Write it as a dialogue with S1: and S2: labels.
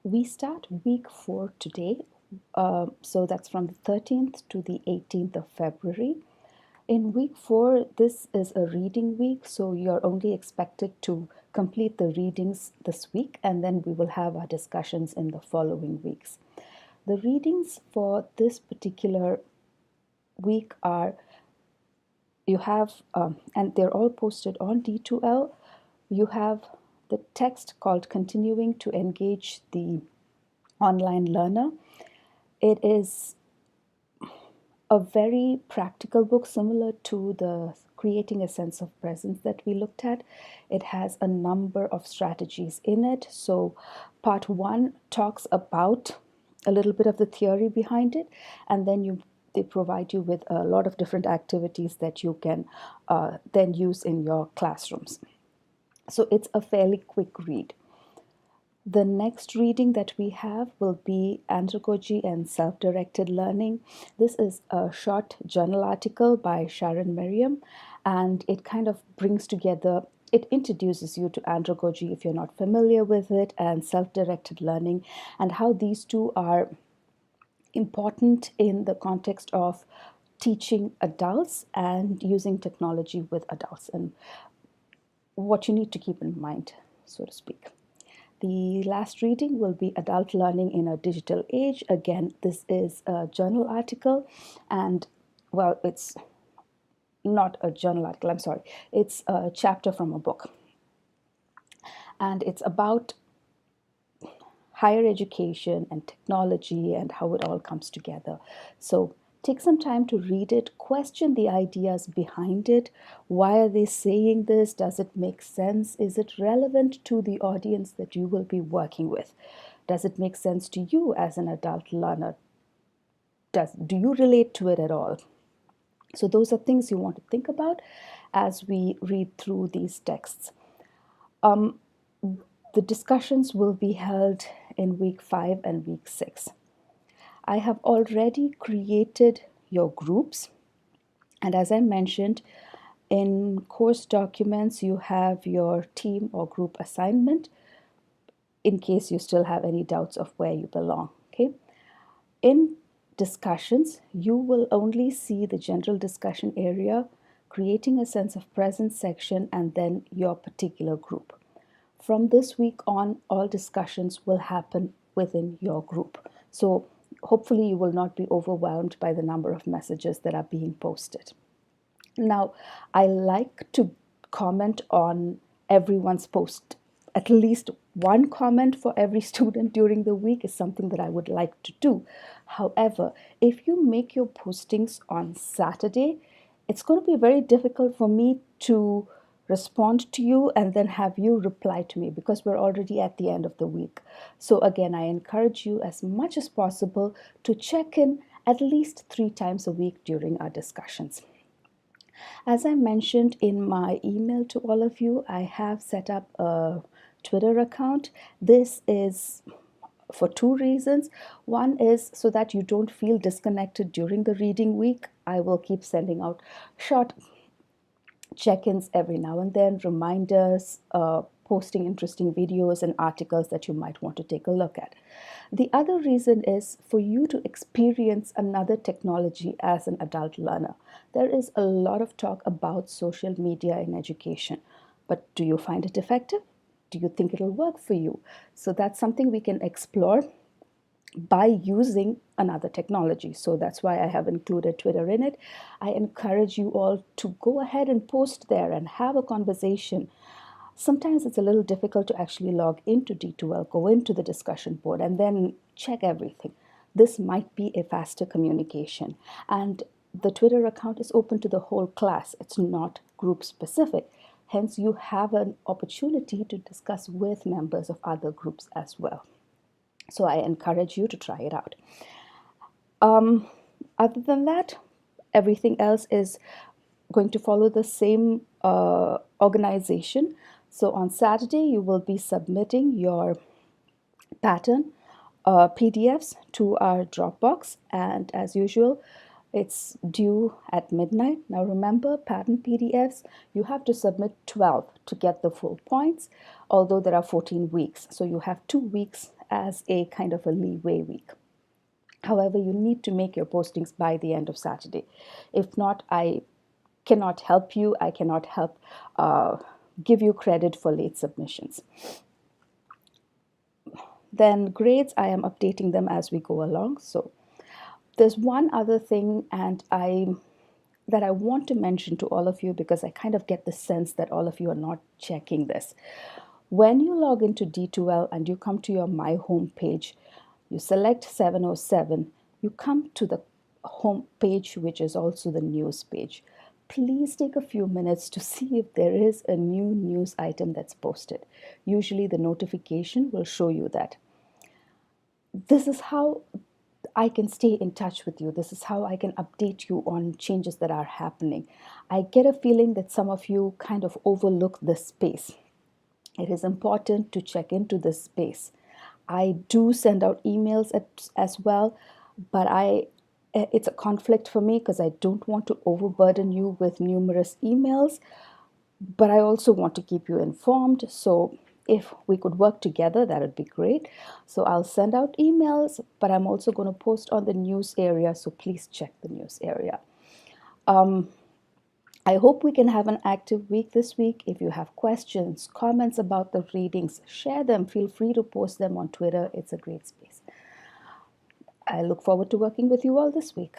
S1: We start week 4 today, so that's from the 13th to the 18th of February. In week 4, this is a reading week, so you're only expected to complete the readings this week, and then we will have our discussions in the following weeks. The readings for this particular week are you have, and they're all posted on D2L. You have the text called Continuing to Engage the Online Learner. It is a very practical book, similar to the Creating a Sense of Presence that we looked at. It has a number of strategies in it. So, part one talks about a little bit of the theory behind it, and then they provide you with a lot of different activities that you can then use in your classrooms. So, it's a fairly quick read. The next reading that we have will be Andragogy and Self-Directed Learning. This is a short journal article by Sharon Merriam, and it kind of brings together, it introduces you to andragogy if you're not familiar with it, and self-directed learning, and how these two are important in the context of teaching adults and using technology with adults, and what you need to keep in mind, so to speak. The last reading will be Adult Learning in a Digital Age. Again, this is a journal article, and well, it's not a journal article, I'm sorry. It's a chapter from a book. And it's about higher education and technology and how it all comes together. So take some time to read it, question the ideas behind it. Why are they saying this? Does it make sense? Is it relevant to the audience that you will be working with? Does it make sense to you as an adult learner? Do you relate to it at all? So those are things you want to think about as we read through these texts. The discussions will be held in week 5 and week 6. I have already created your groups, and as I mentioned, in course documents you have your team or group assignment in case you still have any doubts of where you belong. Okay, in discussions you will only see the general discussion area, creating a sense of presence section, and then your particular group. From this week on, all discussions will happen within your group. So hopefully you will not be overwhelmed by the number of messages that are being posted. Now, I like to comment on everyone's post. At least one comment for every student during the week is something that I would like to do. However, if you make your postings on Saturday, it's going to be very difficult for me to respond to you and then have you reply to me because we're already at the end of the week. So again, I encourage you as much as possible to check in at least 3 times a week during our discussions. As I mentioned in my email to all of you, I have set up a Twitter account. This is for 2 reasons. One is so that you don't feel disconnected during the reading week. I will keep sending out short check-ins every now and then, reminders, posting interesting videos and articles that you might want to take a look at. The other reason is for you to experience another technology as an adult learner. There is a lot of talk about social media in education, but do you find it effective? Do you think it'll work for you? So that's something we can explore by using another technology. So that's why I have included Twitter in it. I encourage you all to go ahead and post there and have a conversation. Sometimes it's a little difficult to actually log into D2L, go into the discussion board, and then check everything. This might be a faster communication. And the Twitter account is open to the whole class. It's not group specific. Hence, you have an opportunity to discuss with members of other groups as well. So I encourage you to try it out. Other than that, everything else is going to follow the same organization. So on Saturday, you will be submitting your pattern PDFs to our Dropbox, and as usual, it's due at midnight. Now remember, pattern PDFs, you have to submit 12 to get the full points, although there are 14 weeks. So you have 2 weeks as a kind of a leeway week. However, you need to make your postings by the end of Saturday. If not, I cannot help you. I cannot help give you credit for late submissions. Then grades, I am updating them as we go along. So there's one other thing, and that I want to mention to all of you, because I kind of get the sense that all of you are not checking this. When you log into D2L and you come to your My Home page, you select 707, you come to the home page, which is also the news page. Please take a few minutes to see if there is a new news item that's posted. Usually the notification will show you that. This is how I can stay in touch with you. This is how I can update you on changes that are happening. I get a feeling that some of you kind of overlook this space. It is important to check into this space. I do send out emails as well, but it's a conflict for me because I don't want to overburden you with numerous emails, but I also want to keep you informed. So if we could work together, that would be great. So I'll send out emails, but I'm also going to post on the news area. So please check the news area. I hope we can have an active week this week. If you have questions, comments about the readings, share them. Feel free to post them on Twitter. It's a great space. I look forward to working with you all this week.